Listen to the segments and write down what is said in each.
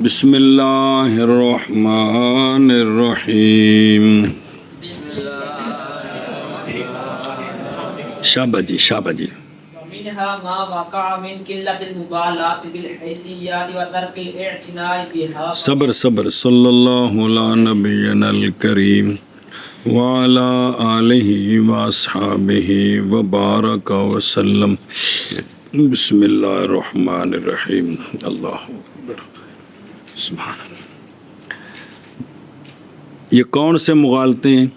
بسم اللہ الرحمن الرحیم. شابہ جی شابہ جی. منها ما وقع من قلة المبالاة بالحيثيات وترك الاعتناء بها. صبر صبر. صلی اللہ علی نبینا الکریم وعلی آلہ واصحابہ وبارک وسلم. بسم اللہ الرحمن الرحیم. اللہ اکبر. سبحان اللہ. یہ کون سے مغالطے ہیں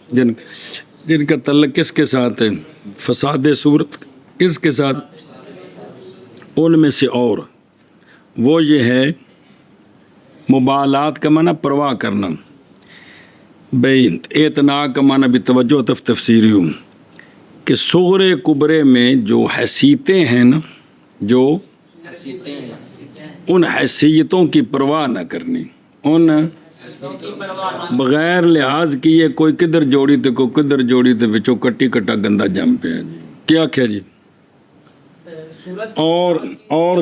جن کا تعلق کس کے ساتھ ہے؟ فساد صورت کس کے ساتھ؟ ان میں سے اور وہ یہ ہے مبالات کا معنی پرواہ کرنا، بین اعتناء کا معنی بھی توجہ تفسیری ہوں کہ صغرے کبرے میں جو حیثیتیں ہیں نا، جو ان حیثیتوں کی پرواہ نہ کرنی، ان بغیر لحاظ کیے کوئی کدھر جوڑی تے کوئی کدھر جوڑی تے وچوں کٹی کٹا گندا جم پیا جی. کیا کیا جی؟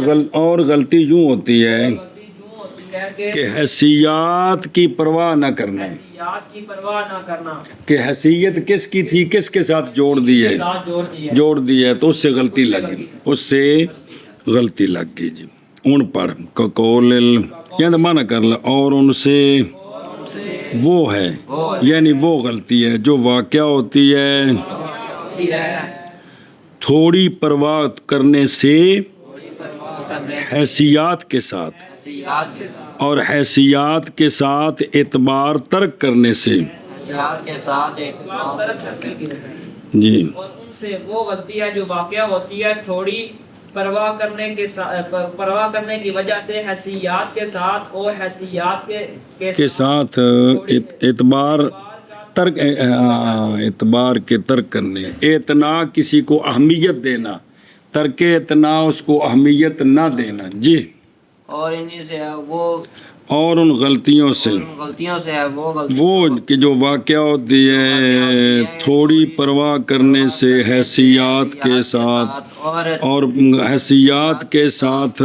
اور غلطی یوں ہوتی ہے کہ حیثیات کی پرواہ نہ کرنا، کہ حیثیت کس کی تھی کس کے ساتھ جوڑ دی ہے تو اس سے غلطی لگ گئی جی. ان پڑھ کقول یعنی معنی کر لا اور ان سے وہ ہے، یعنی وہ غلطی ہے جو واقعہ ہوتی ہے تھوڑی پرواہ کرنے سے حیثیات کے ساتھ، اور حیثیات کے ساتھ اعتبار ترک کرنے سے جی. اور ان سے وہ غلطی ہے جو واقعہ ہوتی ہے تھوڑی پرواہ کرنے کی وجہ سے حیثیات کے ساتھ اور حیثیات کے ساتھ اعتبار کے ترک کرنے. اعتناء کسی کو اہمیت دینا، ترک اعتناء اس کو اہمیت نہ دینا جی. اور انہی سے وہ اور ان غلطیوں سے ہے وہ کہ جو واقعہ ہوتی ہے تھوڑی پرواہ کرنے سے حیثیات کے ساتھ، اور حیثیات کے ساتھ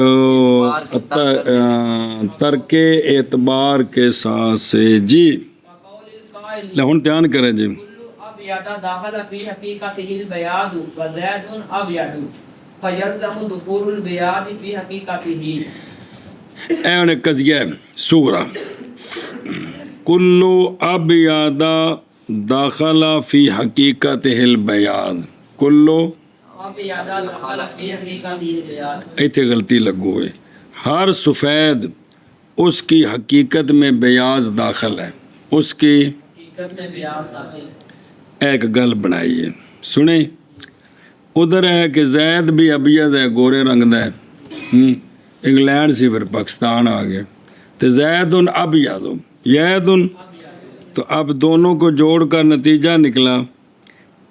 ترک اعتبار کے ساتھ سے جی. لہن دھیان کریں جی. ابیض داخل فی حقیقتہ البیاض وزید ابیض فیلزم دخول البیاض فی حقیقتہ. اے قضیہ سورہ کلو ابیض داخل فی حقیقتہ البیاض. کلو ابیض داخل فی حقیقتہ البیاض، ایتھے غلطی لگو ہے. ہر سفید اس کی حقیقت میں بیاض داخل ہے، اس کی حقیقت میں بیاض داخل ہے. ایک گل بنائی ہے سنیں. ادھر ہے کہ زید بھی ابیض ہے، گورے رنگ دا ہے. انگلینڈ سے پھر پاکستان آ گئے تو زید ابیض یید، تو اب دونوں کو جوڑ کر نتیجہ نکلا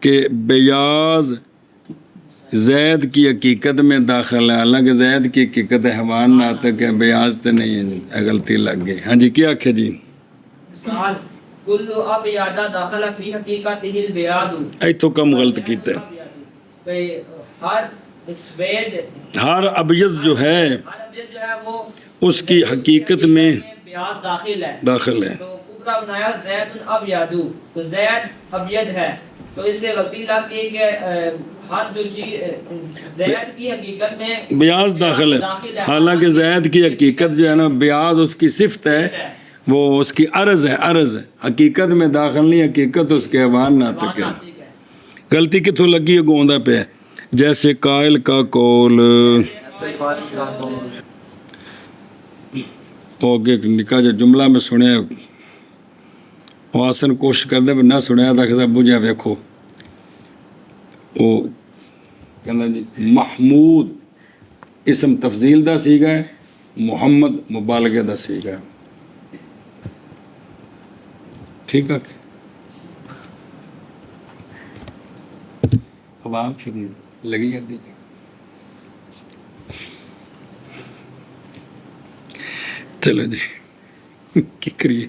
کہ بیاض زید کی حقیقت میں داخل ہے، حالانکہ زید کی حقیقت حیوان ناطق ہے، بیاض تو نہیں ہے. غلطی لگ گئی. ہاں جی کیا آکھے جی؟ مثال کل ابیض داخل فی حقیقتہ البیاض. ایتھوں کم غلط کیتا ہے. ہر سفید، ہر ابیض جو ہے وہ اس کی حقیقت میں بیاض داخل ہے. ہے. تو کبرا بنایا زید ابیض، تو زید ابیض ہے، تو اس سے غلطی لگ گئی کہ ہر جو چیز زید کی حقیقت میں بیاض داخل ہے، حالانکہ زید کی حقیقت جو ہے نا بیاض اس کی صفت ہے، وہ اس کی عرض ہے، حقیقت میں داخل نہیں، حقیقت اس کے حیوان ناطق ہے. غلطی کتوں لگی ہے؟ گوندا پہ جیسے قائل کا قول اوگے نکا جو جملہ میں سنیا واسن کوشش کر دے نہ سنیا تھا کہ بجھا ویکھو وہ کہنا جی محمود اسم تفضیل دا سیگا ہے، محمد مبالغے دا سیگا ہے. ٹھیک ہے اب آپ پھر لگی کر دیجیے. چلو جی کی کریے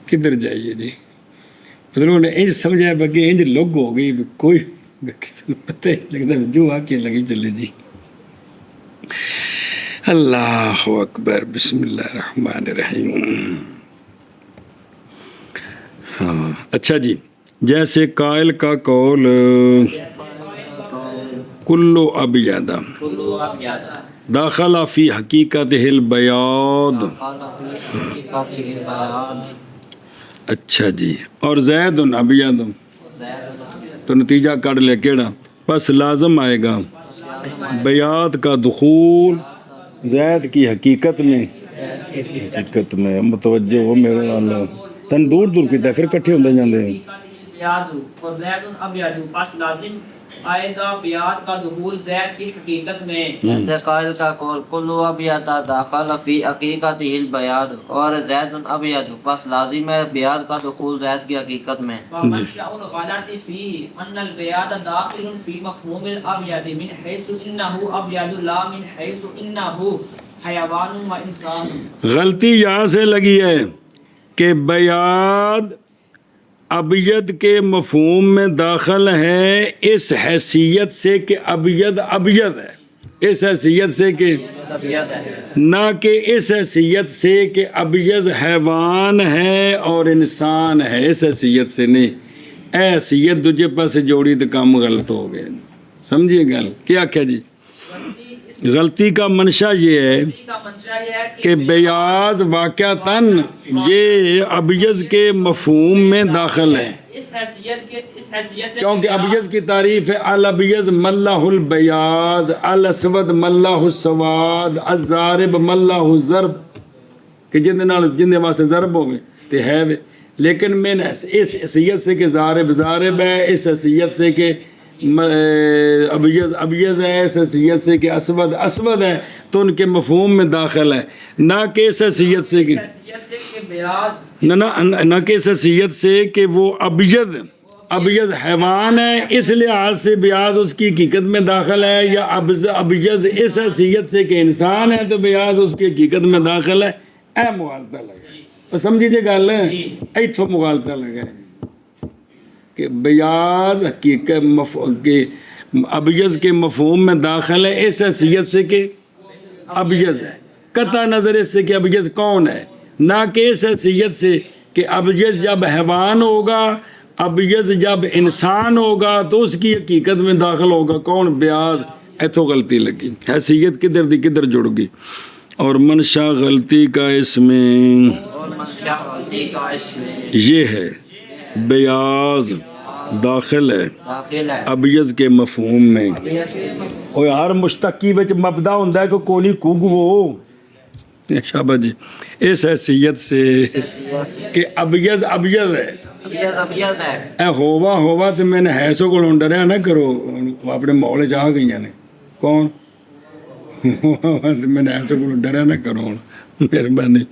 کدھر جائیے جی. مطلب نے انج سمجھا بگے انج لوگ ہو گئی کوئی کسی کو پتہ ہی لگتا جو آ کے لگی چلے جی. اللہ اکبر، بسم اللہ الرحمن الرحیم۔ ہاں اچھا جی، جیسے قائل کا قول کلو ابیض کلو ابیض داخل فی حقیقت البیاض۔ اچھا جی، اور زید ابیض تو نتیجہ کر لے کیڑا، پس لازم آئے گا بیاض کا دخول زید کی حقیقت میں متوجہ ہو میرے نال تن دور دور کیتا پھر کٹھے ہوندے جاندے ہیں۔ بیاض اور زید ابیض، پس لازم آئے گا بیاض کا دخول زید کی حقیقت میں۔ جیسے قائل کا قول کلو ابیض داخل فی حقیقت البیاض، اور زید ابیض، پس لازم ہے بیاض کا دخول زید کی حقیقت میں۔ ومنشأ الغلط فيه أن البياض داخل في مفهوم الأبيض من حيث إنه أبيض لا من حيث إنه حيوان وإنسان۔ غلطی یہاں سے لگی ہے کہ بیاض ابیض کے مفہوم میں داخل ہے اس حیثیت سے کہ ابیض ابیض ہے، اس حیثیت سے کہ نہ کہ اس حیثیت سے کہ ابیض حیوان ہے اور انسان ہے، اس حیثیت سے نہیں۔ اے حیثیت دوجے پاس جوڑی تو کام غلط ہو گئے، سمجھیے گل کیا کیا جی؟ غلطی کا منشا یہ ہے کہ بیاض واقعتاً یہ ابیض کے مفہوم میں داخل ہے، اس حیثیت سے کیونکہ ابیض کی تعریف ہے الابیض ملہ البیاض، الاسود ملہ السواد، الضارب ملہ الضرب، کہ جن واسطے ضرب ہوئے تے ہے وے، لیکن میں نے اس حیثیت سے کہ ضارب ضارب ہے، اس حیثیت سے کہ ابیض ابیض ہے، اس حیثیت سے کہ اسود اسود ہے، تو ان کے مفہوم میں داخل ہے، نہ کہ اس حیثیت سے کہ نہ کہ اس حیثیت سے کہ وہ ابیض حیوان ہے اس لحاظ سے بیاض اس کی حقیقت میں داخل ہے، یا ابیض اس حیثیت سے کہ انسان ہے تو بیاض اس کی حقیقت میں داخل ہے۔ اے مغالطہ لگا، سمجھیے گل ایتھوں مغالطہ لگا کہ بیاض ابیض کے مفہوم میں داخل ہے اس حیثیت سے کہ ابیض ہے، قطع نظر اس سے کہ ابیض کون ہے، نہ کہ اس حیثیت سے کہ ابیض جب حیوان ہوگا، ابیض جب انسان ہوگا تو اس کی حقیقت میں داخل ہوگا کون؟ بیاض۔ ایتھوں غلطی لگی، حیثیت کدھر دی کدھر جڑ گئی۔ اور منشا غلطی کا اس میں یہ ہے بیاض داخل ہے ابیض کے مفہوم میں، اور ہر مشتقی وچ مبدا ہوندا ہے کہ کولی کوگ وہ شابہ جی، اس حیثیت سے کہ ابیض ابیض ہے، اے ہوا تو میں نے حیثوں کو ڈریا نہ کرو، اپنے ماحول چاہ گئی نے کون میں نے حیثوں کو ڈریا نہ کرو، مہربانی،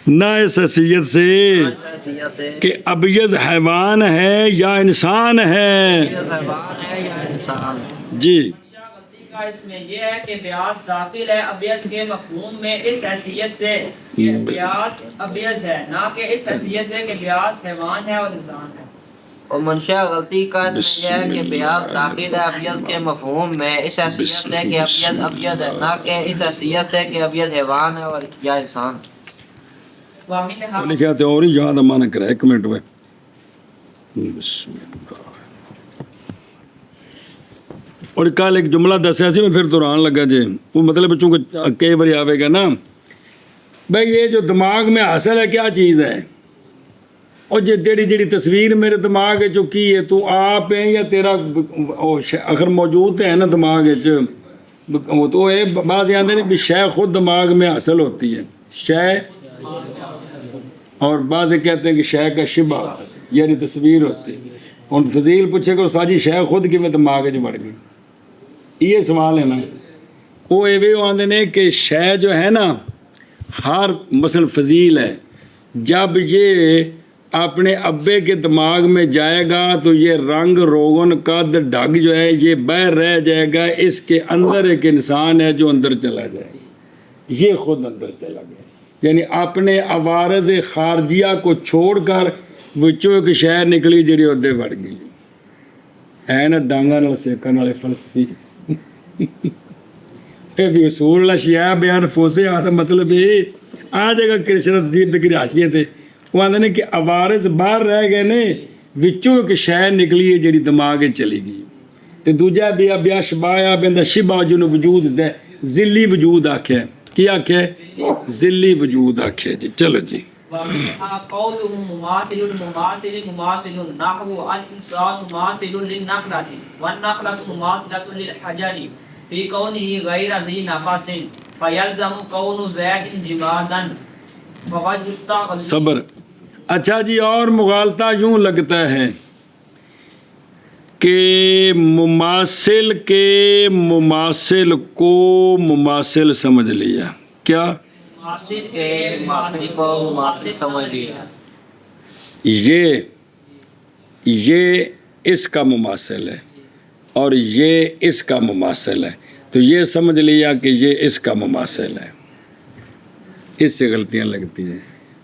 نہ اس حیثیت سے کہ ابیض حیوان ہے یا انسان ہے جی۔ اس میں یہ ہے کہ بیاض داخل ہے ابیض کے مفہوم میں اس حیثیت سے کہ بیاض ابیض ہے، نہ کہ اس حیثیت سے کہ بیاض حیوان ہے اور انسان ہے۔ اور منشا غلطی کا اس میں یہ ہے کہ بیاض داخل ہے ابیض کے مفہوم میں اس حیثیت سے کہ ابیض ابیض ہے، نہ کہ اس حیثیت سے کہ ابیض حیوان ہے اور یا انسان۔ لکھا تھے اور ہی یاد مانا کرا، ایک منٹ ہوئے، بسم اللہ۔ اور کل ایک جملہ دسیا سی میں پھر دوران لگا جی، وہ مطلب چونکہ کئی بار آئے گا نا بھائی، یہ جو دماغ میں حاصل ہے کیا چیز ہے، اور یہ جیڑی تصویر میرے دماغ جو کی ہے تو آپ ہیں یا تیرا اگر موجود ہے نا دماغ تو یہ بعض یاد ہے بھی شے خود دماغ میں حاصل ہوتی ہے شے، اور بعض کہتے ہیں کہ شے کا شبہ یعنی تصویر ہوتی ہے۔ اور فضیل پوچھے کہ استاد جی شے خود کی میں دماغ بڑھ گئی، یہ سوال ہے نا، وہ یہ آتے ہیں کہ شے جو ہے نا ہر مثلا فضیل ہے، جب یہ اپنے ابے کے دماغ میں جائے گا تو یہ رنگ روغن قد ڈھگ جو ہے یہ باہر رہ جائے گا، اس کے اندر ایک انسان ہے جو اندر چلا جائے گا، یہ خود اندر چلا گیا، یعنی اپنے عوارض خارجیہ کو چھوڑ کر وچوں ایک شہر نکلی جڑی ادھے بڑھ گئی ہے نا، ڈانگا نال سیکن والے فلسفی یہ بھی اصول الاشیاء بیان فوزے آتا مطلب یہ آ جگہ کرشن تجیب بکری حاشیے تھے وہ آدھے نے کہ عوارض باہر رہ گئے نے وچوں ایک شے نکلی ہے جڑی دماغ چلی گئی تے دوجا بیا بیا شبایا بندہ شبا جنو وجود دے ذلی وجود آکھے کی آکھے ذلی وجود آکھے جی چلو جی ومنها قوله مماثل مماثل مماثل نحو الإنسان مماثل للنخلة والنخلة مماثلة للحجر في كونه غير ذي نفس فيلزم كون زيد جمادا ووجه التغليب صبر اچھا جی اور مغالطہ یوں لگتا ہے کہ مماثل کے مماثل کو مماثل سمجھ لیا کیا مماثل کے مماثل کو مماثل سمجھ لیا یہ اس کا مماثل ہے اور یہ اس کا مماثل ہے تو یہ سمجھ لیا کہ یہ اس کا مماثل ہے اس سے غلطیاں لگتی ہیں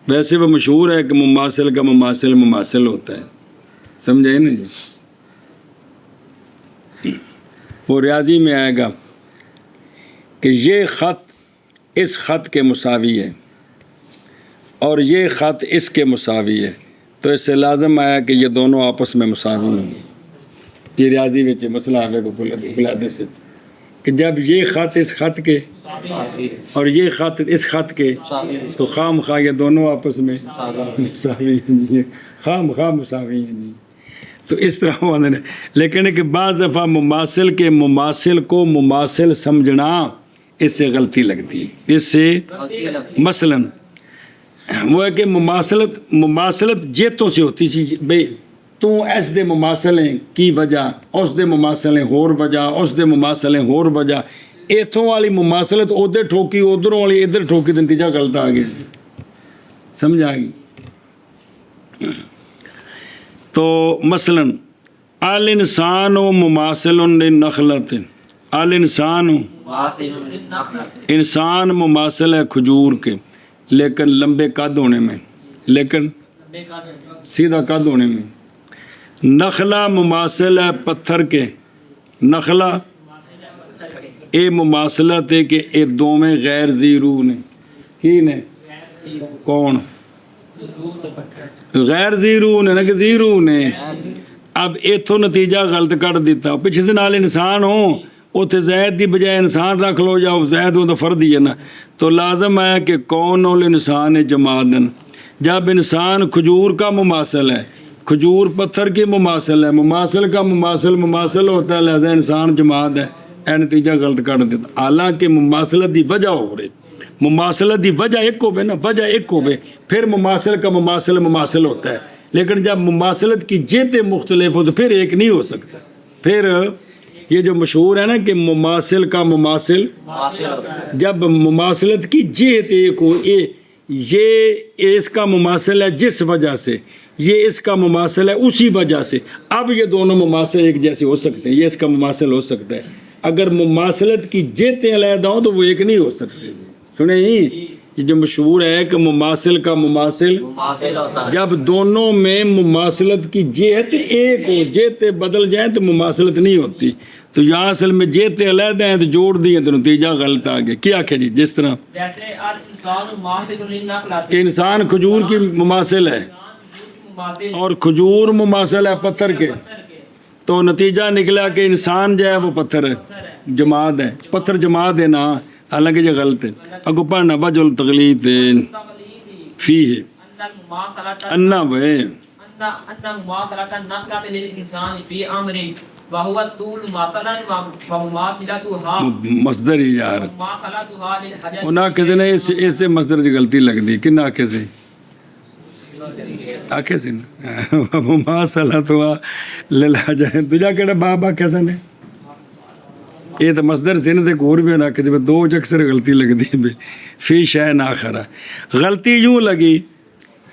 ویسے وہ مشہور ہے کہ مماثل کا مماثل مماثل ہوتا ہے سمجھے نا جی وہ ریاضی میں آئے گا کہ یہ خط اس خط کے مساوی ہے اور یہ خط اس کے مساوی ہے تو اس سے لازم آیا کہ یہ دونوں آپس میں مساوی ہیں یہ ریاضی میں مسئلہ آئے گا بلادے سے کہ جب یہ خط اس خط کے اور یہ خط اس خط کے تو خام خواہ یہ دونوں آپس میں مساوی ہیں خام خواہ مساوی ہیں تو اس طرح ہونے لیکن کہ بعض دفعہ مماثل کے مماثل کو مماثل سمجھنا اس سے غلطی لگتی ہے اس سے مثلاً وہ ہے کہ مماثلت جیتوں سے ہوتی چیز بھئی تو اس دے مماثلیں کی وجہ اس دے مماثلیں ہور وجہ اس دے مماثلیں ہور وجہ ایتھوں والی مماثلت ادھر ٹھوکی ادھروں والی ادھر ٹھوکی تو نتیجہ غلط آ گیا سمجھ آ گئی تو مثلاً الانسان مماثل للنخلۃ الانسان انسان مماثل ہے کھجور کے لیکن لمبے قد ہونے میں لیکن سیدھا قد ہونے میں نخلا مماثل ہے پتھر کے نخلا اے مماثلت ہے کہ اے دو میں غیر ذی روح نے کی نے کون غیر ذی روح نے نہ کہ ذی روح نے اب ایتھوں نتیجہ غلط کر دیتا پیچھے سے نال انسان ہو اتنے زید دی بجائے انسان رکھ لو جاؤ زید وہ تو فرد ہی ہے نا تو لازم آیا کہ کون الانسان جمادن جب انسان کھجور کا مماثل ہے کھجور پتھر کی مماثل ہے مماثل کا مماثل ہوتا ہے لہذا انسان جماد ہے اے نتیجہ غلط کر دیتا حالانکہ مماثلت دی وجہ ہو رہی مماثلت دی وجہ ایک ہوئے نا وجہ ایک ہوئے پھر مماثل کا مماثل ہوتا ہے لیکن جب مماثلت کی جیتیں مختلف ہو تو پھر ایک نہیں ہو سکتا پھر یہ جو مشہور ہے نا کہ مماثل کا مماثل جب مماثلت کی جہت ایک ہو یہ اس کا مماثل ہے جس وجہ سے یہ اس کا مماثل ہے اسی وجہ سے اب یہ دونوں مماثل ایک جیسے ہو سکتے ہیں یہ اس کا مماثل ہو سکتا ہے اگر مماثلت کی جہتیں علیحدہ ہوں تو وہ ایک نہیں ہو سکتے سنیں یہ جو مشہور ہے کہ مماثل کا مماثل جب دونوں میں مماثلت کی جہت ایک ہو جہتیں بدل جائیں تو مماثلت نہیں ہوتی تو یہاں اصل میں جہتیں علیحدہ ہیں تو جوڑ دیے تو نتیجہ غلط آ گیا کیا کہ جی جس طرح جیسے الانسان مماثل للنخلۃ کہ انسان کھجور کی مماثل ہے اور کھجور مماثل ہے پتھر کے تو نتیجہ نکلا کہ انسان جو ہے وہ پتھر ہے جماد ہے پتھر جماد ہے نا حالانکہ یہ غلط ہے اگو پڑھنا وجہ التغلیظ فی ہے انا وہ مماثلۃ النخلۃ للانسان فی امر وهو الطول مثلا ومماثلتها مصدر ہی یار مماثلتها للحجر انہاں کہتے ہیں اس سے مصدر کی غلطی لگ دی کن آکھے سے آکھے سے مماثلتها للحجر تجھا کہڑا باب آکھے سے نے یہ تو مصدر سے نے اور بھی نہ کہ دو اکثر غلطی لگ دی فی شیء آخر غلطی یوں لگی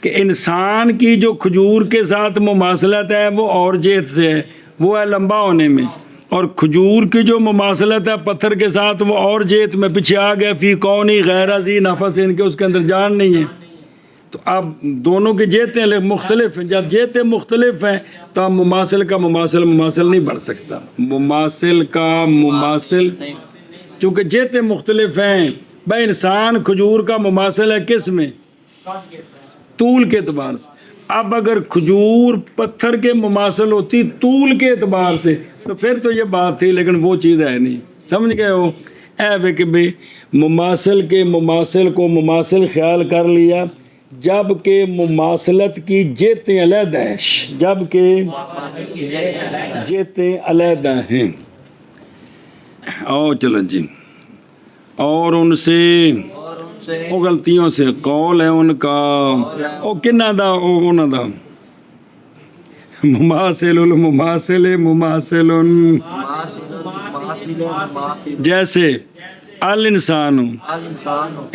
کہ انسان کی جو کھجور کے ساتھ مماثلت ہے وہ اور جہت سے ہے وہ ہے لمبا ہونے میں اور کھجور کی جو مماثلت ہے پتھر کے ساتھ وہ اور جہت میں پیچھے آ گیا فی کونی غیر ذی نفس ان کے اس کے اندر جان نہیں ہے تو اب دونوں کی جہتیں مختلف ہیں جب جہتیں مختلف ہیں تو اب مماثل کا مماثل نہیں بڑھ سکتا مماثل کا مماثل چونکہ جہتیں مختلف ہیں بھائی انسان کھجور کا مماثل ہے کس میں طول کے اعتبار سے اب اگر کھجور پتھر کے مماثل ہوتی طول کے اعتبار سے تو پھر تو یہ بات تھی لیکن وہ چیز ہے نہیں سمجھ گئے ہو اے کہ بھائی مماثل کے مماثل کو مماثل خیال کر لیا جب کہ مماثلت کی جہتیں علیحدہ ہیں جب کہ جہتیں علیحدہ ہیں اور چلو جی اور ان سے وہ غلطیوں سے قول ہے ان کا وہ کنہ دا انہوں دا مماثل المماثل مماثل جیسے الانسان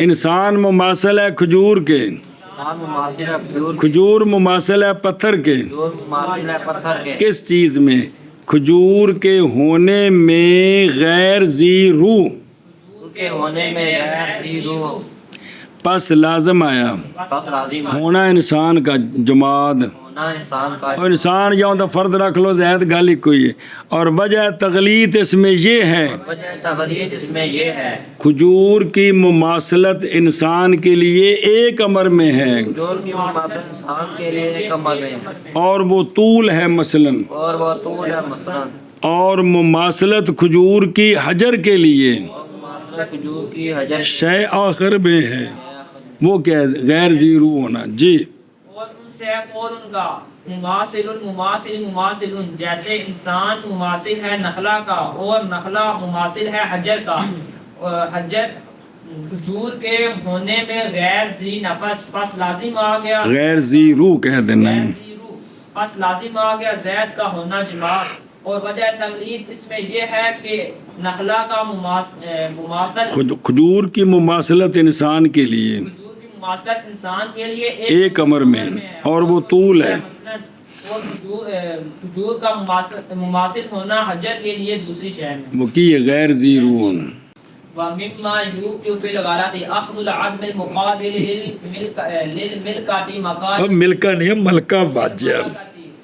انسان مماثل ہے کھجور کے کھجور مماثل ہے پتھر کے کس چیز میں کھجور کے ہونے میں غیر ذی روح پس لازم آیا ہونا انسان کا جماد اور انسان یا تو فرد رکھ لو زائد گل ہی کوئی ہے اور وجہ تغلیط اس میں یہ ہے کھجور کی مماثلت انسان کے لیے ایک امر میں ہے اور وہ طول ہے مثلاً اور مماثلت کھجور کی حجر کے لیے شے آخر میں ہے وہ کیا ہے غیر ذی روح ہونا جی اور ان سے قول ان کا مماثل جیسے انسان مماثل ہے نخلا کا اور نخلا مماثل ہے حجر کا حجر کھجور کے ہونے میں غیر ذی نفس پس لازم آ گیا غیر ذی روح کہہ دینا ہے پس لازم آ گیا زید کا ہونا جماعت اور وجہ تغلیط اس میں یہ ہے کہ نخلا کا مماثل کھجور کی مماثلت انسان کے لیے مماثلت انسان کے لیے ایک امر میں اور وہ طول ہے اور کھجور کا مماثل ہونا حجر کے لیے دوسری شے میں وہ کی غیر ذی روح وَمِمَّا يُوْقِعُ فِي الْغَلَطِ أَخْذُ الْعَدْلِ الْمُقَابِلِ لِلْمِلْكَةِ اب ملکہ نہیں ہے ملکہ باجر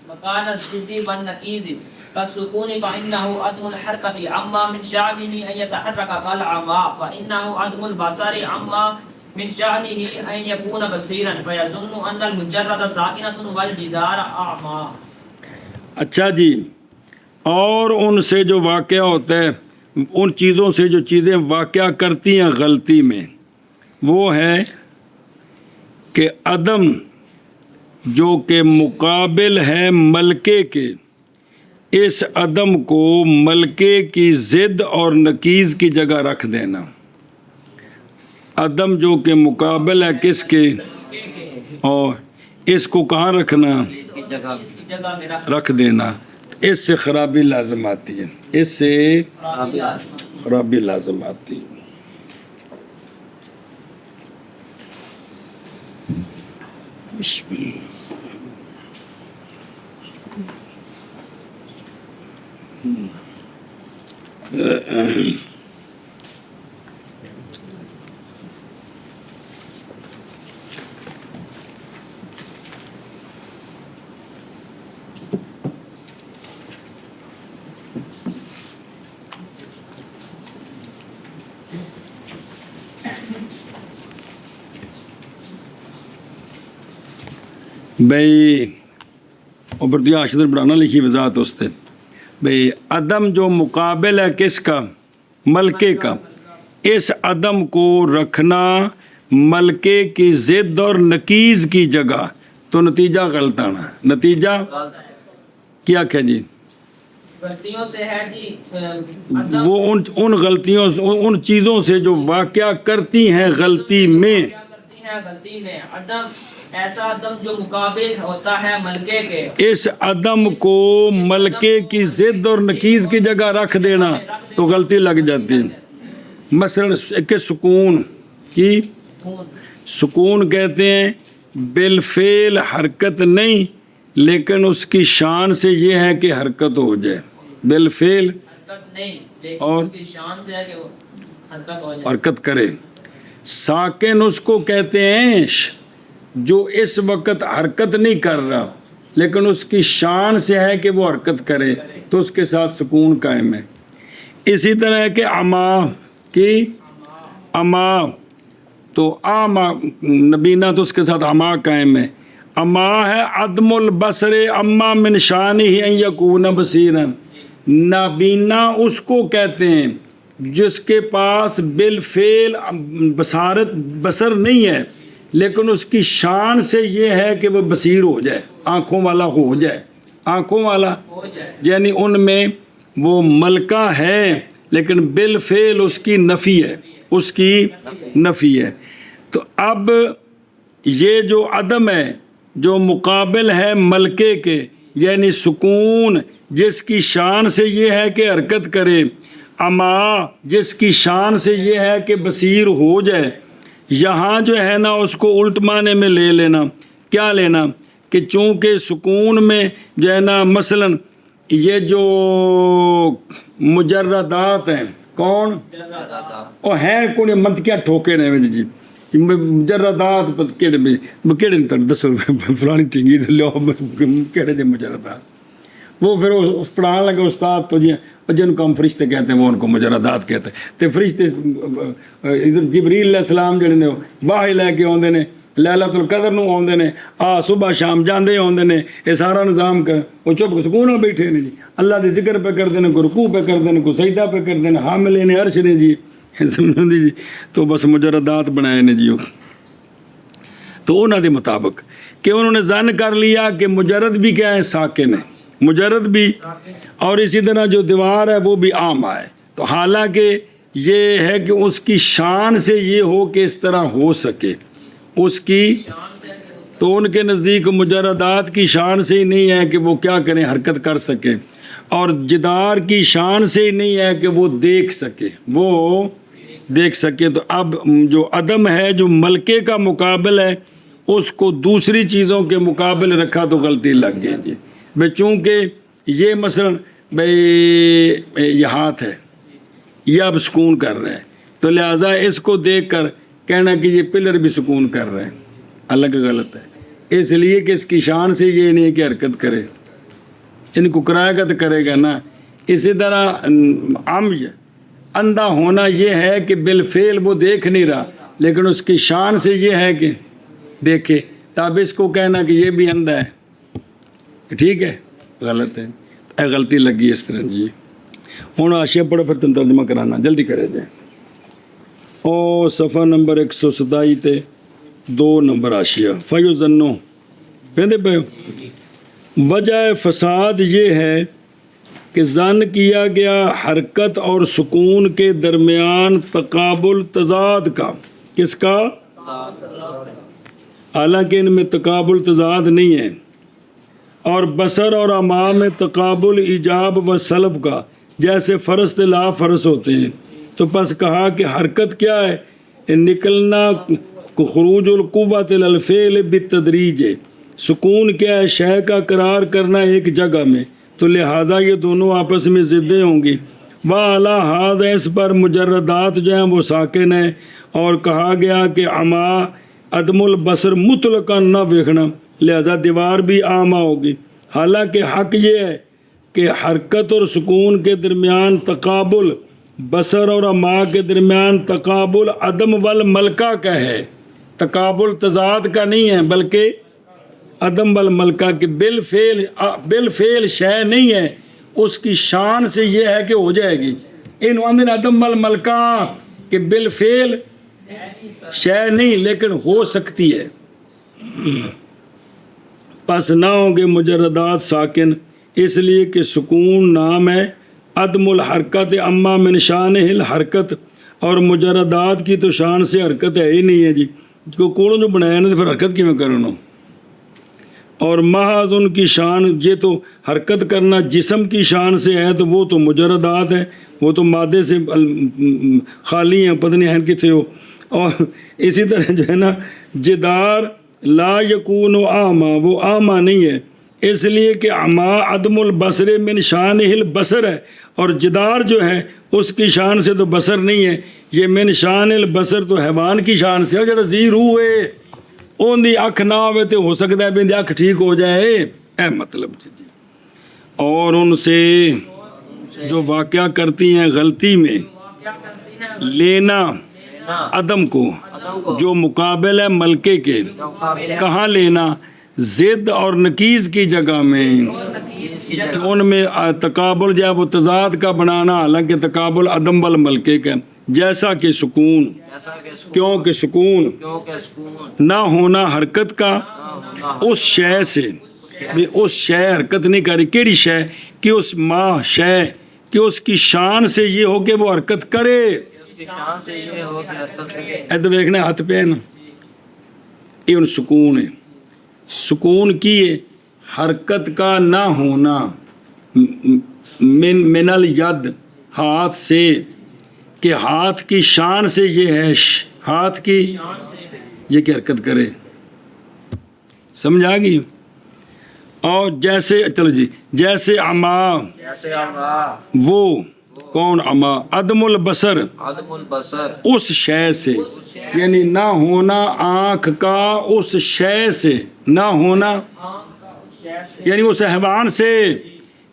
مکان الزِّدِّ وَالنَّقِيزِ كالسكون فإنه عدم الحركة عما من شأنه أن يتحرك كالعمى فإنه عدم البصر عما من شأنه أن يكون بصيرا فيظن أن المجرد ساكنة والجدار أعمى. اچھا جی اور ان سے جو واقعہ ہوتا ہے ان چیزوں سے جو چیزیں واقعہ کرتی ہیں غلطی میں وہ ہے کہ عدم جو کہ مقابل ہے ملکے کے اس عدم کو ملکے کی ضد اور نقیض کی جگہ رکھ دینا عدم جو کہ مقابل ہے کس کے اور اس کو کہاں رکھنا رکھ دینا اس سے خرابی لازم آتی ہے اس سے خرابی لازم آتی ہے بسم اللہ بھائی اوپر دیا اشدر بڑھانا لکھی وضاحت اس سے بھائی عدم جو مقابل ہے کس کا ملکے کا اس عدم کو رکھنا ملکے کی ضد اور نقیض کی جگہ تو نتیجہ غلط آنا نتیجہ کیا کہ جی غلطیوں سے ہے جی وہ ان غلطیوں ان چیزوں سے جو واقعہ کرتی ہیں غلطی میں عدم ایسا عدم جو مقابل ہوتا ہے ملکے کے اس عدم کو ملکے کی ضد اور نقیض کی جگہ رکھ دینا تو غلطی لگ جاتی ہے مثلا کہ سکون کی سکون کہتے ہیں بالفعل حرکت نہیں لیکن اس کی شان سے یہ ہے کہ حرکت ہو جائے بالفعل اور حرکت کرے ساکن اس کو کہتے ہیں جو اس وقت حرکت نہیں کر رہا لیکن اس کی شان سے ہے کہ وہ حرکت کرے تو اس کے ساتھ سکون قائم ہے اسی طرح ہے کہ عما کی اما، تو آما نبینا تو اس کے ساتھ اما قائم ہے. اما ہے عدم البصر اما من شان ہی ان یکون بصیرا. نابینا اس کو کہتے ہیں جس کے پاس بالفعل بصارت بصر نہیں ہے، لیکن اس کی شان سے یہ ہے کہ وہ بصیر ہو جائے، آنکھوں والا ہو جائے. آنکھوں والا یعنی ان میں وہ ملکہ ہے لیکن بالفعل اس کی نفی ہے، اس کی نفی ہے. تو اب یہ جو عدم ہے جو مقابل ہے ملکے کے، یعنی سکون جس کی شان سے یہ ہے کہ حرکت کرے، اما جس کی شان سے یہ ہے کہ بصیر ہو جائے. یہاں جو ہے نا اس کو الٹ معنی میں لے لینا. کیا لینا؟ کہ چونکہ سکون میں جو ہے نا مثلا یہ جو مجردات ہیں، کون وہ ہیں کون منطقیاں ٹھوکے نے جی مجردات کہڑے دسو فلانی ٹنگی لو کہڑے جی مجردات. وہ پھر اس پڑھانے لگے استاد تو جی جن کو ہم فرشتے کہتے ہیں وہ ان کو مجردات کہتے ہیں. تو فرشتے ادھر جبریل علیہ السلام جڑے نے واہ لے کے آتے ہیں لیلۃ القدر نو آتے ہیں، صبح شام جاندے آتے ہیں. یہ سارا نظام کا وہ چپ سکون نال بیٹھے نے جی، اللہ دے ذکر پہ کرتے ہیں، کوئی رکوع پہ کرتے ہیں، کوئی سجدہ پہ کرتے ہیں، حاملے نے عرش نے جی جی تو بس مجردات بنائے نے جی. تو انہوں دے مطابق کہ انہوں نے ظن کر لیا کہ مجرد بھی کیا ہے ساکن ہے، مجرد بھی، اور اسی طرح جو دیوار ہے وہ بھی عام ہے. تو حالانکہ یہ ہے کہ اس کی شان سے یہ ہو کہ اس طرح ہو سکے اس کی، تو ان کے نزدیک مجردات کی شان سے ہی نہیں ہے کہ وہ کیا کریں حرکت کر سکے، اور جدار کی شان سے ہی نہیں ہے کہ وہ دیکھ سکے، وہ دیکھ سکے. تو اب جو عدم ہے جو ملکے کا مقابل ہے اس کو دوسری چیزوں کے مقابل رکھا تو غلطی لگ گئی جی. بھائی چونکہ یہ مثلا بھائی یہ ہاتھ ہے، یہ اب سکون کر رہے ہیں، تو لہٰذا اس کو دیکھ کر کہنا کہ یہ پلر بھی سکون کر رہے ہیں الگ غلط ہے، اس لیے کہ اس کی شان سے یہ نہیں کہ حرکت کرے، ان کو کرائے گا تو کرے گا نا. اسی طرح عمي اندھا ہونا یہ ہے کہ بالفعل وہ دیکھ نہیں رہا لیکن اس کی شان سے یہ ہے کہ دیکھے، تب اس کو کہنا کہ یہ بھی اندھا ہے، ٹھیک ہے غلط ہے. غلطی لگی اس طرح جی. ہوں آشیا پڑھو پھر تم ترجمہ کرانا جلدی کرے جائیں. او صفحہ نمبر 127 تے 2 نمبر آشیا. فیظنو کہتے پہ وجہ فساد یہ ہے کہ ظن کیا گیا حرکت اور سکون کے درمیان تقابل تضاد کا. کس کا؟ حالانکہ ان میں تقابل تضاد نہیں ہے. اور بصر اور اما میں تقابل ایجاب و سلب کا، جیسے فرض تے لا فرض ہوتے ہیں. تو پس کہا کہ حرکت کیا ہے؟ نکلنا خروج القوت الفعل بالتدریج ہے. سکون کیا ہے؟ شے کا قرار کرنا ایک جگہ میں. تو لہٰذا یہ دونوں آپس میں ضدیں ہوں گی. وَعَلَىٰ هَذَا اس پر مجردات جو ہیں وہ ساکن ہیں. اور کہا گیا کہ اما عدم البصر مطلقاً نہ دیکھنا، لہذا دیوار بھی عامہ ہوگی. حالانکہ حق یہ ہے کہ حرکت اور سکون کے درمیان تقابل، بصر اور اما کے درمیان تقابل عدم والملکہ کا ہے، تقابل تضاد کا نہیں ہے بلکہ عدم والملکہ کے بالفعل شے نہیں ہے، اس کی شان سے یہ ہے کہ ہو جائے گی. ان اندر عدم والملکہ کہ بالفعل شے نہیں لیکن ہو سکتی ہے. پس نہ ہوں گے مجردات ساکن، اس لیے کہ سکون نام ہے عدم الحرکت اما من شان الحرکت، اور مجردات کی تو شان سے حرکت ہے ہی نہیں ہے جی. کوڑوں جو بنایا نا پھر حرکت کیوں کرنا. اور محض ان کی شان یہ تو حرکت کرنا جسم کی شان سے ہے تو وہ تو مجردات ہے، وہ تو مادے سے خالی ہیں، پتہ نہیں ہیں کتنے ہو. اور اسی طرح جو ہے نا جدار لا یکون اعما، وہ اعما نہیں ہے، اس لیے کہ اما عدم البصر من شان البصر ہے، اور جدار جو ہے اس کی شان سے تو بصر نہیں ہے. یہ من شان البصر تو حیوان کی شان سے ہے، جڑا ذی روح ہے ان دی اکھ نہ ہوئے تو ہو سکتا ہے بھی اکھ ٹھیک ہو جائے، اے مطلب جی. اور ان سے جو واقعہ کرتی ہیں غلطی میں لینا عدم کو عدم کو جو مقابل ہے ملکے کے، کہاں لینا؟ ضد اور نقیض کی جگہ میں، کہ ان میں تقابل جو ہے وہ تضاد کا بنانا، حالانکہ تقابل عدم والملکے کا، جیسا کہ سکون، جیسا کہ سکون، کیونکہ سکون کیونکہ سکون نہ ہونا حرکت کا اس شے سے، بھی اس شے حرکت نہیں کری، کیڑی شے؟ کہ اس ماں شے کہ اس کی شان سے یہ ہو کہ وہ حرکت کرے۔ اس کی شان سے یہ ہو کہ حرکت کرے۔ اے تو دیکھنا ہاتھ پہ ہے نا، یہ ان سکون ہے، سکون کی ہے حرکت کا نہ ہونا، من الید ہاتھ سے، کہ ہاتھ کی شان سے یہ ہے، ہاتھ کی یہ کہ حرکت کرے، سمجھ آ گئی؟ اور جیسے چلو جی، جیسے عما، جیسے عما، وہ کون عما؟ عدم البصر، عدم البصر، اس شے سے، یعنی نہ ہونا آنکھ کا اس شے سے، نہ ہونا یعنی اس حیوان سے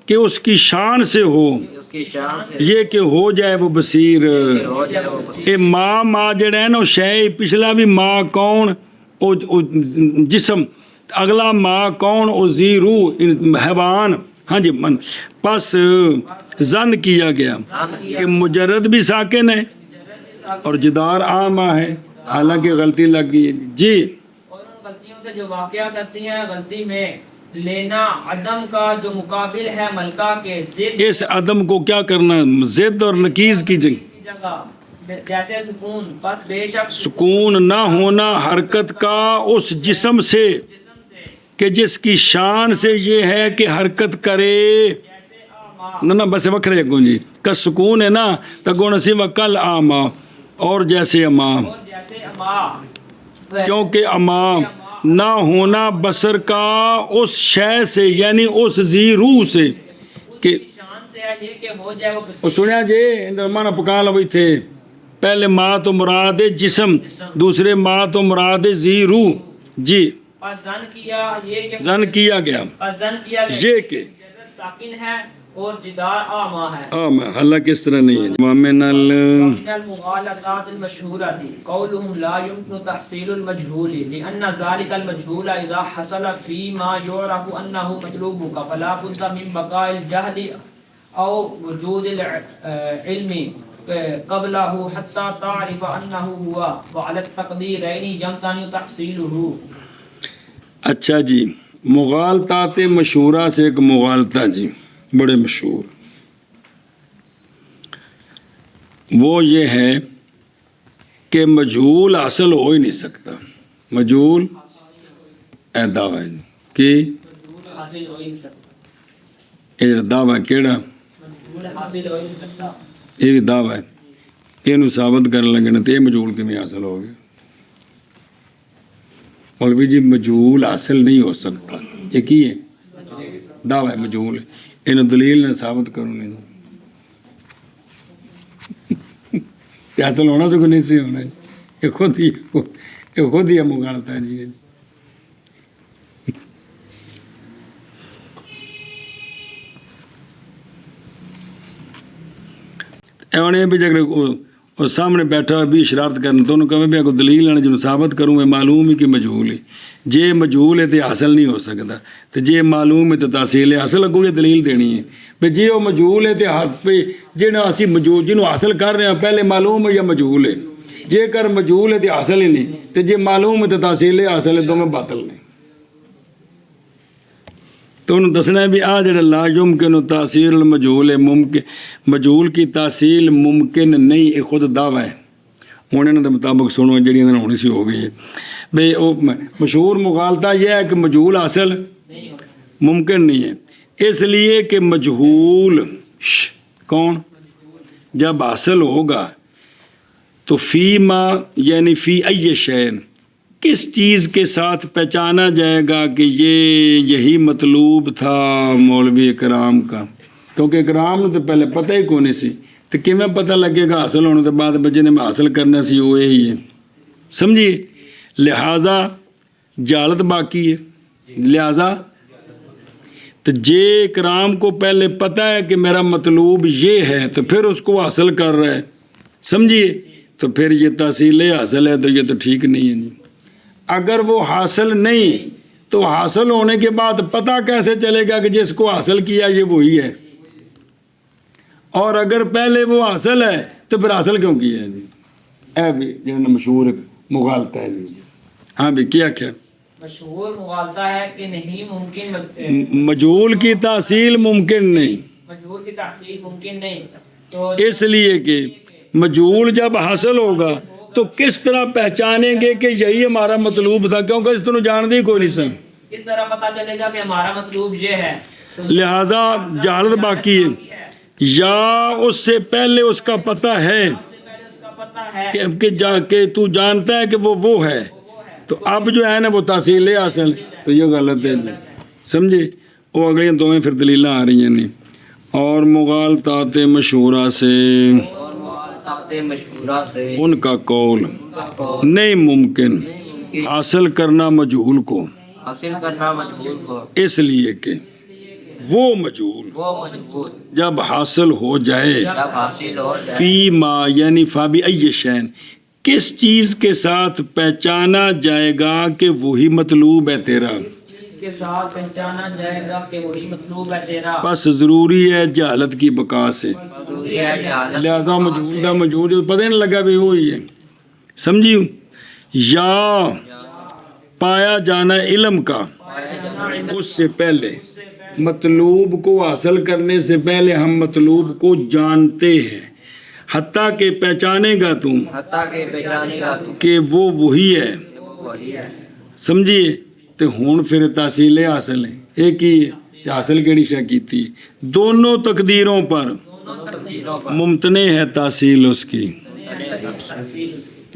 کہ اس کی شان سے ہو، اس کی شان سے یہ کہ ہو جائے وہ بصیر۔ ہو جائے وہ بصیر۔ اے ماں جڑا ہے نا شے، پچھلا بھی ماں کون؟ او جسم، اگلا ماں کون؟ او ذی روح، حیوان، ہاں جی من۔ پس زن کیا گیا کہ مجرد بھی ساکن ہے اور جدار عامہ ہے، حالانکہ غلطی لگ گئی جی۔ اور ان غلطیوں سے جو واقعہ کرتی ہیں، غلطی میں لینا عدم کا جو مقابل ہے ملکہ کے ضد اس عدم کو کیا کرنا؟ ضد اور نقیض کی جگہ، جیسے سکون، بس بے شک سکون نہ ہونا حرکت کا اس جسم سے کہ جس کی شان سے یہ ہے کہ حرکت کرے، نہ بس وکھرے جگوں جی، کا سکون ہے نا تگون سی وکل آما، اور جیسے اما، اور جیسے اما، کیونکہ اما نہ ہونا بصر کا اس شے سے، یعنی اس ذی روح سے، کہ شان سے ہے یہ کہ ہو جائے وہ وہ بصیر۔ سنیا جی اندر مانا پکا لوی تھے، پہلے ماں تو مراد جسم، دوسرے ماں تو مراد ذی روح جی۔ پس زن کیا یہ کہ زن کیا گیا پس زن کیا گیا یہ کہ مجرد ساکن ہے اور جدار آما ہے۔ حالانکہ اس طرح نہیں ہے۔ ومن من المغالطات المشهورة قولهم لا يمكن تحصيل المجهول لأن ذلك المجهول إذا حصل فيما يعرف أنه مطلوبك فلا بد من بقاء الجهل أو وجود العلم قبله حتى تعرف أنه هو وعلى التقديرين يمتنع تحصيله۔ اچھا جی، مغالطات مشہورہ سے ایک مغالطہ جی بڑے مشہور، وہ یہ ہے کہ مجہول حاصل ہو ہی نہیں سکتا، مجہول اے دعویٰ ہے کہ حاصل ہو ہی نہیں سکتا، یہ دعویٰ کیڑا؟ حاصل ہو ہی نہیں سکتا، یہ بھی دعویٰ ہے، یہ ثابت کرنے لگے نا تو یہ مجہول کے میں حاصل ہو گیا۔ مولوی جی مجہول حاصل نہیں ہو سکتا، یہ کی ہے دعویٰ ہے مجہول ہے، انہوں دلیل نے ثابت کروں نہیں حاصل ہونا تو نہیں سے ہونا، یہ خود ہی مغالطہ ہے جی۔ ایونے بھی جگہ اور سامنے بیٹھا بھی اشرارت کرنا تو انہوں کہا بھی اگر دلیل ہے جنہوں ثابت کروں میں معلوم ہی کہ مجہول ہے، جے مجہول ہے تو حاصل نہیں ہو سکتا، تو جے معلوم ہے تو تحصیل ہے، حاصل اگو یہ دلیل دینی ہے پہ جے وہ مجہول ہے تو جنہوں اسی مجہول جنہوں حاصل کر رہے ہیں پہلے معلوم ہے یا مجہول ہے، جے کر مجہول ہے تو حاصل ہی نہیں، تو جے معلوم ہے تو تحصیل ہے، حاصل ہے تو میں باطل نہیں۔ تو انہوں دسنا ہے بھی آ جڑا لا یمکن تاثیر المجہول ہے، ممکن مجہول کی تاثیل ممکن نہیں، یہ خود دعویٰ ہے۔ ہوں انہوں کے مطابق سنو جڑی انہوں نے ہونی سی ہو گئی ہے بھئی وہ مشہور مغالطہ یہ ہے کہ مجہول حاصل ممکن نہیں ہے، اس لیے کہ مجہول کون جب حاصل ہوگا تو فی ما یعنی فی ای شین کس چیز کے ساتھ پہچانا جائے گا کہ یہ یہی مطلوب تھا مولوی اکرام کا، کیونکہ اکرام نے تو پہلے پتہ ہی کون سی، تو کیویں پتہ لگے گا حاصل ہونے کے بعد بچے نے حاصل کرنا سی وہ یہی ہے، سمجھیے، لہٰذا جہالت باقی ہے، لہٰذا تو جے اکرام کو پہلے پتہ ہے کہ میرا مطلوب یہ ہے تو پھر اس کو حاصل کر رہا ہے، سمجھیے؟ تو پھر یہ تحصیل حاصل ہے تو یہ تو ٹھیک نہیں ہے جی۔ اگر وہ حاصل نہیں تو حاصل ہونے کے بعد پتہ کیسے چلے گا کہ جس کو حاصل کیا یہ وہی ہے؟ اور اگر پہلے وہ حاصل ہے تو پھر حاصل کیوں کیا ہے جی؟ اے بھی جو مشہور مغالطہ ہے جی۔ ہاں بھی کیا مشہور مغالطہ ہے کہ نہیں ممکن، مجہول کی تحصیل ممکن نہیں، مجہول کی تحصیل ممکن نہیں، تو اس لیے کہ مجہول جب حاصل ہوگا تو کس طرح پہچانیں گے کہ یہی ہمارا مطلوب تھا، کیونکہ اس طرح جانتے ہی کوئی نہیں سن، کس طرح پتہ چلے گا کہ ہمارا مطلوب یہ ہے؟ لہذا جہالت باقی ہے۔ یا اس سے پہلے اس کا پتہ ہے اس کا پتہ ہے کہ تو جانتا ہے کہ وہ ہے، تو اب جو ہے نا وہ تحصیل حاصل، تو یہ غلط ہے، سمجھے؟ وہ اگلی دونوں پھر دلیلیں آ رہی ہیں نہیں۔ اور مغالطات مشہورہ سے اور مغالطات مشہورہ سے ان کا قول نہیں ممکن حاصل کرنا مجہول کو، حاصل کرنا مجہول کو، اس لیے کہ وہ مجہول وہ مجہول جب حاصل ہو جائے جب حاصل ہو جائے فی ما یعنی فابی ای شین، کس چیز کے ساتھ پہچانا جائے گا کہ وہی مطلوب ہے تیرا، اس چیز کے ساتھ پہچانا جائے گا کہ وہی مطلوب ہے تیرا، بس ضروری ہے جہالت کی بقا سے، ضروری ہے جہالت لہذا مجہول دا مجہول پتہ نہیں لگا بھی وہی ہے، سمجھیو؟ یا پایا جانا علم کا اس سے پہلے، مطلوب کو حاصل کرنے سے پہلے ہم مطلوب کو جانتے ہیں، حتیٰ کہ پہچانے گا تم حتیٰ کہ پہچانے گا تو کہ وہ وہی ہے، وہی ہے، سمجھیے؟ تو ہون پھر تحصیل حاصل ہے ایک ہی ہے، حاصل کیڑی شے کیتی، دونوں تقدیروں پر تقدیروں پر ممتنع ہے تحصیل اس کی،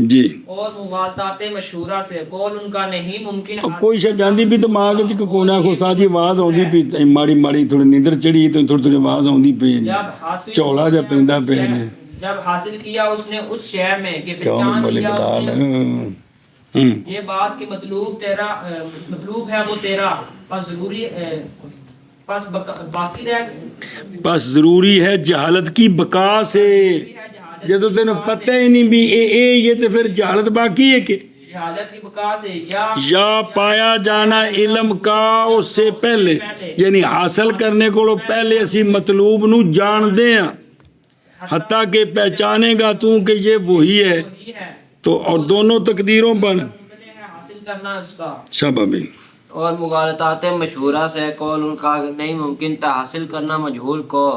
جی۔ اور مغالطات مشہورہ سے قول ان کا نہیں ممکن اب کوئی شے جاندی بھی دماغ وچ کونا کو استاد جی آواز آوندی پئی ماڑی ماڑی تھوڑی نیندر چڑھی تو تھوڑی آواز آوندی پئی جب حاصل چولا جا پیندا پے نے جب حاصل کیا اس نے اس شے میں کہ کون پہچان بولے لیا بلال اس نے یہ بات کہ مطلوب تیرا مطلوب ہے وہ تیرا، بس ضروری بس باقی رہ بس ضروری ہے جہالت کی بقا سے، جدو تینوں پتہ ہی نہیں بھی یہ تو پھر جہالت باقی ہے کہ جہالت کی بقا سے یا پایا جانا علم کا اس سے پہلے، یعنی حاصل کرنے کو پہلے اسی مطلوب نو جان دے ہیں، حتیٰ کہ پہچانے گا تو کہ یہ وہی ہے، وہی ہے تو اور دونوں تقدیروں پر ممکن ہے حاصل کرنا اس کا۔ شابہ بھی اور مغالطات مشہورہ سے قول ان کا نہیں ممکن تھا حاصل کرنا مجہول کو،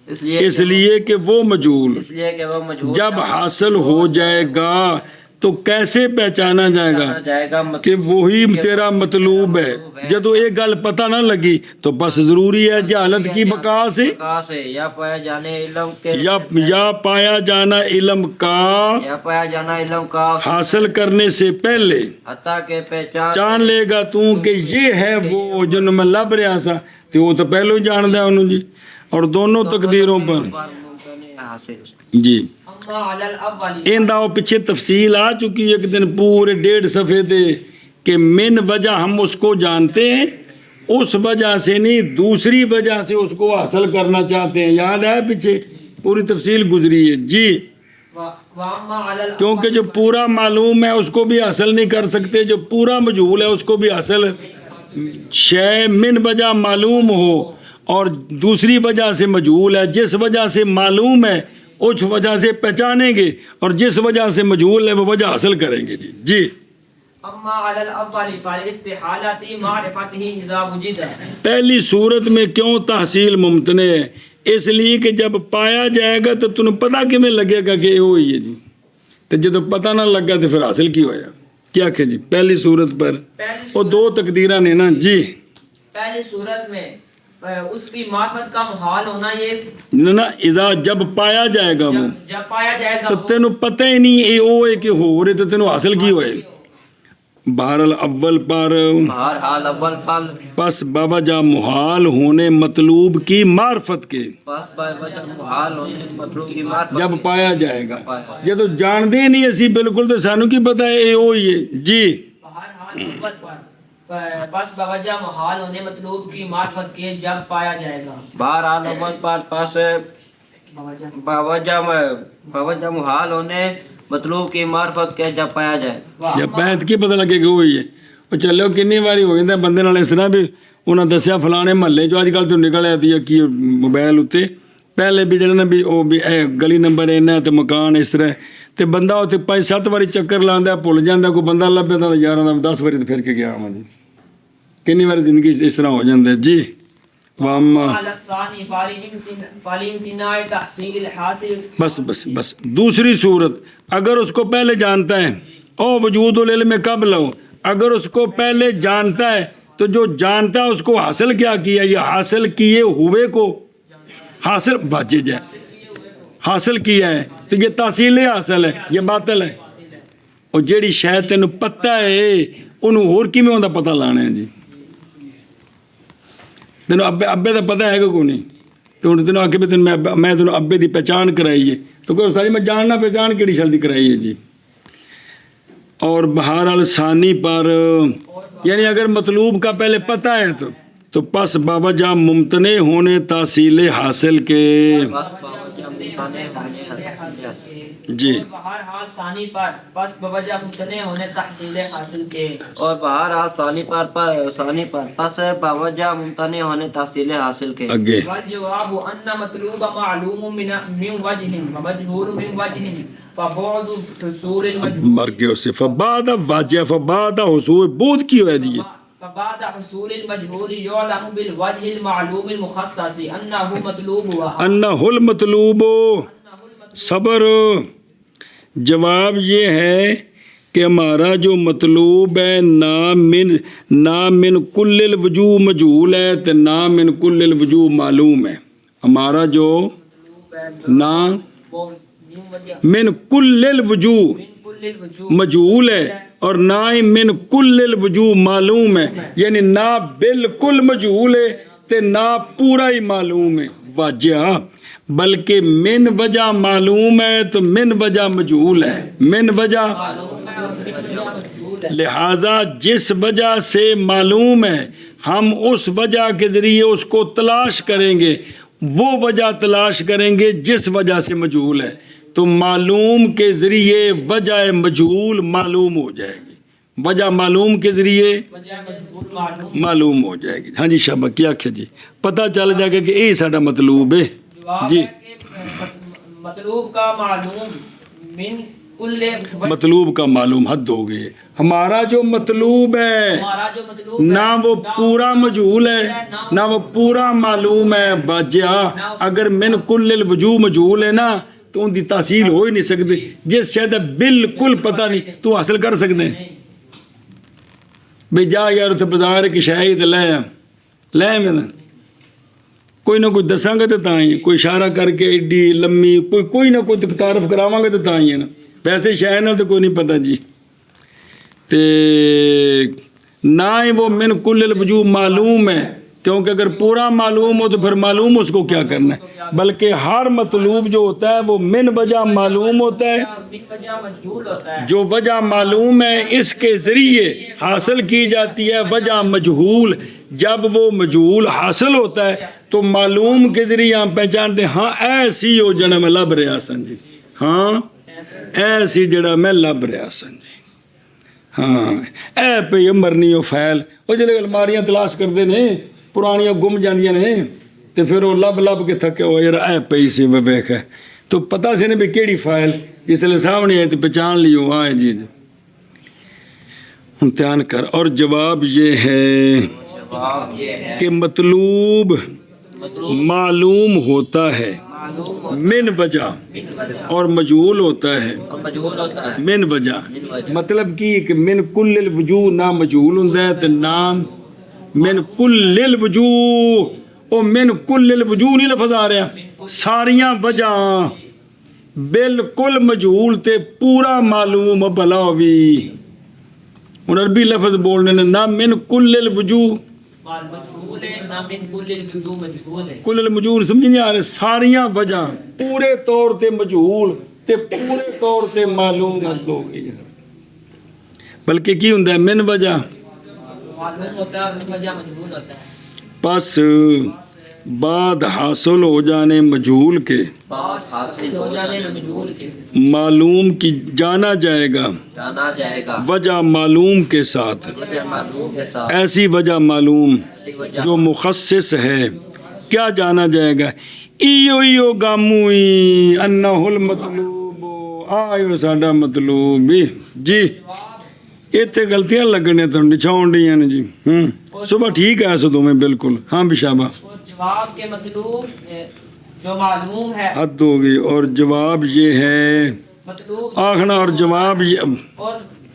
اس لیے کہ وہ مجہول کہ وہ مجہول جب حاصل ہو جائے گا تو کیسے پہچانا جائے گا جائے گا کہ وہی تیرا مطلوب ہے، جدو ایک گل پتہ نہ لگی تو بس ضروری ہے جہالت کی بقا سے، بقا سے یا پایا جانے علم کے یا پایا جانا علم کا یا پایا جانا علم کا حاصل کرنے سے پہلے حتیٰ کہ پہچان جان لے گا تو کہ یہ ہے وہ جن میں لب رہا سا، تو وہ تو پہلو ہی جان دیا انہوں جی، اور دونوں تقدیروں پر ممکن ہے حاصل جی۔ اما علی الاول این دا پیچھے تفصیل آ چکی ہے، ایک دن پورے 1.5 صفحے تھے کہ من وجہ ہم اس کو جانتے ہیں، اس وجہ سے نہیں دوسری وجہ سے اس کو حاصل کرنا چاہتے ہیں، یاد ہے پیچھے پوری تفصیل گزری ہے جی، واما علی الاول کیونکہ جو پورا معلوم ہے اس کو بھی حاصل نہیں کر سکتے، جو پورا مجہول ہے اس کو بھی حاصل شے من وجہ معلوم ہو اور دوسری وجہ سے مجہول ہے، جس وجہ سے معلوم ہے اس وجہ سے پہچانیں گے اور جس وجہ سے مجہول ہے وہ وجہ حاصل کریں گے جی۔ اما علی الاول فالاستحالۃ معرفته اذا وجد، پہلی صورت میں کیوں تحصیل ممتنع ہے؟ اس لیے کہ جب پایا جائے گا تو تمہیں پتہ کیویں لگے گا کہ یہ ہوئی ہے جی، تو جب پتہ نہ لگا تو پھر حاصل کی ہویا کیا کہ جی پہلی صورت پر وہ 2 تقدیریں نے نا جی، پہلی صورت میں اس کی معرفت کا محال ہونا، یہ نہ اذا جب پایا جائے گا وہ جب پایا جائے گا تو تینوں پتہ ہی نہیں اے او ہے کہ ہو رہے تو تینوں حاصل کی ہوئے، بہرحال اول پر بہرحال اول پل پس بابا جا محال ہونے مطلوب کی معرفت کے پس وجہ محال ہونے مطلوب کی معرفت جب پایا جائے گا، یہ تو جان دے نہیں اسی بالکل تو سانو کی پتہ ہے اے او یہ جی، بہرحال اول پر بس بوجہ محال ہونے مطلوب کی معرفت کے جب پایا جائے گا، بہرحال اول پل پس باوجہ محال ہونے مطلوب کی معرفت کے جب پایا جائے جب پینت کی پتہ لگے کہ وہی ہے وہ چلو کنی واری ہو جاتا بندے نال اس طرح بھی انہاں دسیا فلانے محلے جو اج کل تو نکل آتی ہے کہ موبائل اتنے پہلے بھی جڑا نا بھی وہ بھی گلی نمبر اینا تے مکان اس طرح تے بندہ اتنے 5-7 واری چکر لاندہ بھول جاندہ کوئی بندہ لبے تو 11-10 واری پھر کے گیا ہوں جی کنی واری زندگی اس طرح ہو جاندہ جی واما بس دوسری صورت اگر اس کو پہلے جانتا ہے او وجود العلم قبل ہو اگر اس کو پہلے جانتا ہے تو جو جانتا ہے اس کو حاصل کیا کیا یہ حاصل کیے ہوئے کو حاصل باجے جائے حاصل کیا ہے تو یہ تحصیل حاصل ہے یہ باطل ہے اور جیڑی شاید تینوں پتہ ہے انہوں اور کی میں ہوندہ پتہ لانا ہے جی تینوں ابے دا پتہ ہے کہ کوئی نہیں تو تینوں آکے بھی میں تینوں ابے دی پہچان کرائیے تو کوئی استادی میں جاننا پہچان کیڑی شلدی کرائیے جی اور بہرحال ثانی پر یعنی اگر مطلوب کا پہلے پتہ ہے تو پس باوجہ ممتنع ہونے تحصیل حاصل کے جی بہرحال ثانی پر پس بوجہ ممتنع ہونے تحصیل حاصل کے اور بہرحال ثانی پر پس باوجہ ممتنع ہونے تحصیل حاصل کے اگے والجواب ان مطلوب معلوم من وجہ ومجهول من وجہ فبعد حصول المجهول مر گئے اسے فبعد واجہ فبعد حصول بود کی ہوئے دیئے فبعد حصول المجهول يعلم بالوجه المعلوم المخصص انه مطلوب انہ المطلوب صبر جواب یہ ہے کہ ہمارا جو مطلوب ہے نہ من کل الوجوہ مجہول ہے تو نہ من کل الوجوہ معلوم ہے ہمارا جو نہ من کل الوجوہ مجہول ہے اور نہ ہی من کل الوجوہ معلوم ہے یعنی نہ بالکل مجہول ہے تے نہ پورا ہی معلوم ہے واجہ بلکہ من وجہ معلوم ہے تو من وجہ مجہول ہے من وجہ لہٰذا جس وجہ سے معلوم ہے ہم اس وجہ کے ذریعے اس کو تلاش کریں گے وہ وجہ تلاش کریں گے جس وجہ سے مجہول ہے تو معلوم کے ذریعے وجہ مجہول معلوم ہو جائے گی وجہ معلوم کے ذریعے معلوم ہو جائے گی ہاں جی شابہ کیا کیا جی پتہ چل جائے گا کہ یہ ساڈا مطلوب ہے جی مطلوب کا معلوم من کل مطلوب کا معلوم حد ہو گئی ہمارا جو مطلوب ہے نہ وہ پورا مجہول ہے نہ وہ پورا معلوم ہے باجہ اگر من کل الوجوہ مجہول ہے نا تو ان دی تحصیل ہو ہی نہیں سکتے جس شاید بالکل پتہ نہیں تو حاصل کر سکتے ہیں بھئی جا یار اتنے بازار کی شاید لے میں کوئی نہ کوئی دساں گے تو تائیں کوئی اشارہ کر کے ایڈی لمبی کوئی نہ کوئی تعارف کراواں گے تو تائیں نا ویسے شاید نہ تو کوئی نہیں پتہ جی تے نہ ہی وہ من کل الوجوہ معلوم ہے کیونکہ اگر پورا معلوم ہو تو پھر معلوم اس کو کیا کرنا ہے بلکہ ہر مطلوب جو ہوتا ہے وہ من وجہ معلوم ہوتا ہے جو وجہ معلوم ہے اس کے ذریعے حاصل کی جاتی ہے وجہ مجہول جب وہ مجہول حاصل ہوتا ہے تو معلوم کے ذریعے ہم پہچانتے ہیں ہاں ایسی ہو جڑا میں لب رہا سن جی ہاں ایسی جڑا میں لب رہا سن جی ہاں اے پہ مرنی ہو فیل وہ جلے الماریاں تلاش کرتے ہیں پرانیاں گم جاندیاں نے تو پھر وہ لب کے تھکے ہو یار اے پئی سی میں بیک ہے تو پتہ سے نے بھی کیڑی فائل جس لئے سامنے آئے تو پہچان لیو آئے جی امتحان کر اور جواب یہ ہے کہ مطلوب معلوم ہوتا ہے من وجہ اور مجہول ہوتا ہے من وجہ مطلب کہ من کل الوجوہ نہ مجہول ہوتا ہے تو نام من کل الوجوہ او من کل الوجوہ نہیں لفظ آ رہا ساریاں وجہ بالکل مجہول تے پورا معلوم بھلا ہوئی اور عربی لفظ بولنے نے نہ من کل الوجوہ کل الوجوہ سمجھ نہیں آ رہے ساریاں وجہ پورے طور تے مجہول تے پورے طور تے معلوم ہو گئی بلکہ کی ہوندہ ہے من وجہ معلوم ہوتا ہے اور من وجہ مجہول ہوتا ہے پس بعد حاصل ہو جانے مجہول کے بات حاصل ہو جانے مجبور کے معلوم کی جانا جائے گا جانا جائے گا وجہ معلوم کے ساتھ، وجہ معلوم کے ساتھ، ایسی وجہ معلوم ایسی وجہ جو مخصص ہے۔ کیا جانا جائے گا؟ ایو گاموئی انہ المطلوب، آئیو ساڈا مطلوب جی۔ اتنے غلطیاں لگنے تو نچھاؤن ڈیاں نے جی۔ صبح ٹھیک ہے سو میں بالکل ہاں بشابہ اور جواب کے مطلوب جو معلوم ہے، حد ہوگی، اور جواب یہ ہے مطلوب آخنا، اور جواب یہ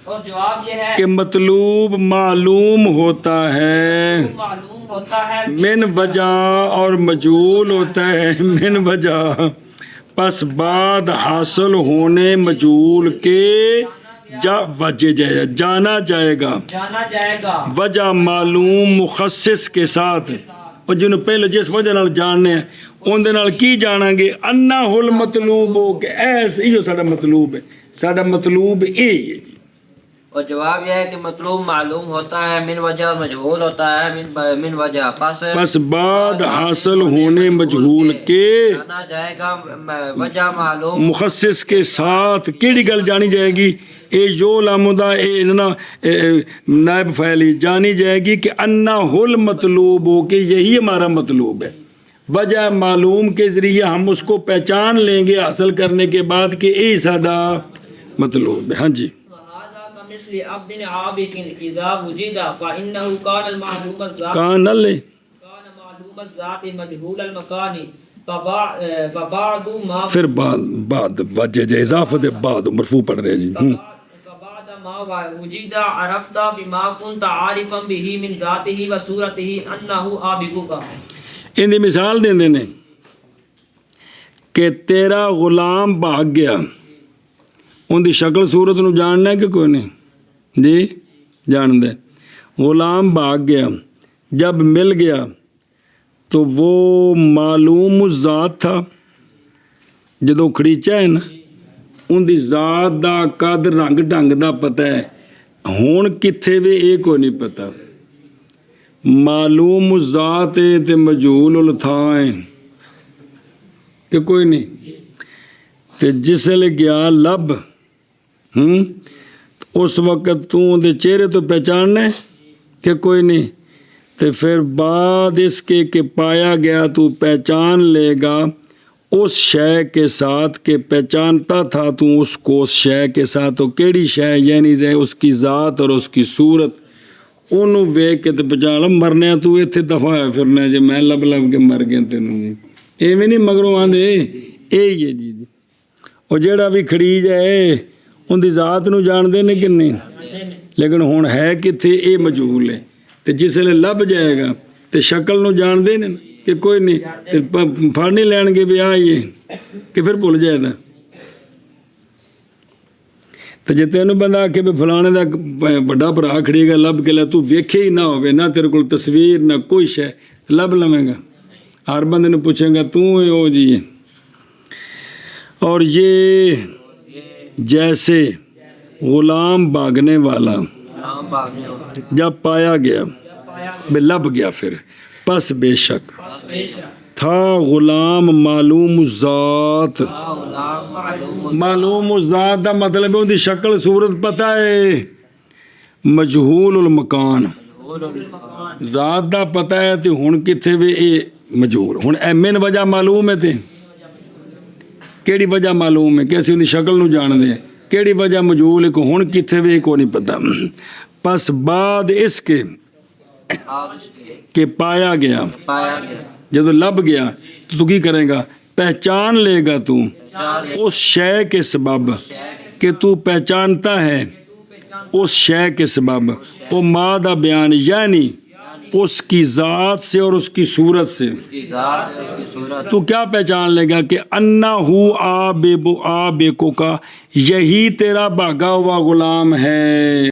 اور جواب یہ ہے کہ مطلوب معلوم ہوتا ہے معلوم ہوتا ہے من وجہ، اور مجہول ہوتا ہے من وجہ، پس بعد حاصل ہونے مجہول کے جانا جائے گا جانا جائے گا وجہ معلوم مخصص کے ساتھ، اور جنہوں پہلے جس وجہ نال جاننے ہیں ان دے نال کی جانا گے انہ المطلوب ہو کہ ایس یہ ساڈا مطلوب ہے، ساڈا مطلوب اے ہے۔ اور جواب یہ ہے کہ مطلوب معلوم ہوتا ہے من وجہ، مجہول ہوتا ہے من وجہ، پس بعد حاصل ہونے مجہول کے جانا جائے گا وجہ معلوم مخصص کے ساتھ۔ کیڑی گل جانی جائے گی؟ اے یو لامدہ اے نائب فعلی جانی جائے گی کہ انہ المطلوب ہو کہ یہی ہمارا مطلوب ہے۔ وجہ معلوم کے ذریعے ہم اس کو پہچان لیں گے حاصل کرنے کے بعد کہ اے ساڈا مطلوب ہے۔ ہاں جی، وهذا كمثل عبد عابد اذا وجد فانه كان المعلوم الذات کان لے كان معلوم الذات مجهول المكان فبعض ما پھر بعد وجہ جے اضافت بعد مرفوع پڑھ رہے جی۔ فبعد ما وجد عرفت بما كنت عارفا به من ذاته وصورته انه عابدك۔ ان دی مثال دیندے نے کہ تیرا غلام بھاگ گیا، ان دی شکل صورت نو جاننا ہے کہ کوئی نہیں جی؟ جان دے۔ غلام بھاگ گیا، جب مل گیا تو وہ معلوم ذات تھا، جدو کھڑیچا ہے نا ان دی ذات دا قد رنگ ڈنگ دا پتہ ہے، ہون کتھے وے اے کوئی نہیں پتہ۔ معلوم ذات ہے تے مجہول التھا ہے کہ کوئی نہیں، تے جس لے گیا لب اس وقت تو دے چہرے تو پہچاننا ہے کہ کوئی نہیں، تے پھر بعد اس کے کہ پایا گیا تو پہچان لے گا اس شے کے ساتھ کہ پہچانتا تھا تو اس کو اس شے کے ساتھ، تو کیڑی شے یعنی اس کی ذات اور اس کی صورت انہوں ویک کے تے پہچان مرنے تو اتنے دفعہ ہے پھرنا جی میں لب لب کے مر گیا تینوں جی ایویں نہیں مگروں آندے اے ہی ہے جی۔ اور جیڑا بھی کھڑی جائے ان دی ذات نو جان دے نے کہ نہیں، لیکن ہون ہے کتھے اے مجہول ہے، تے جس لے لب جائے گا تے شکل نو جان دے نے کہ کوئی نہیں، تے پھڑ نہیں لین گے بھی آئیے کہ پھر بھول جائے دا۔ تو جے تینوں بندہ آکھے بھی فلانے دا بڑا بھرا کھڑی گا لب کے لے تو ویکھے ہی نہ ہوئے، نہ تیرے کو تصویر نہ کوئی شے، لب لمے گا، ہر بندے نے پوچھے گا تو او جی۔ اور یہ جیسے غلام بھاگنے والا جب پایا گیا بے لب گیا، پھر پس بے شک تھا غلام معلوم ذات۔ معلوم ذات دا مطلب ہے ان دی شکل صورت پتہ ہے، مجہول المکان ذات دا پتہ ہے تے ہن کتھے وے اے مجہول، ہن اے من وجہ معلوم ہے تے کیڑی وجہ معلوم ہے کہ اسی ان دی شکل نو جان دے، کیڑی وجہ مجہول ہے کہ ہن کتھے وے کو نہیں پتہ۔ پس بعد اس کے کہ پایا گیا، جب لب گیا تو کی کرے گا؟ پہچان لے گا تو اس شے کے سبب کہ تو پہچانتا ہے اس شے کے سبب، وہ مادہ بیان یعنی اس کی ذات سے اور اس کی صورت سے۔ تو کیا پہچان لے گا کہ انہو آبیکو کا یہی تیرا بھاگا ہوا غلام ہے۔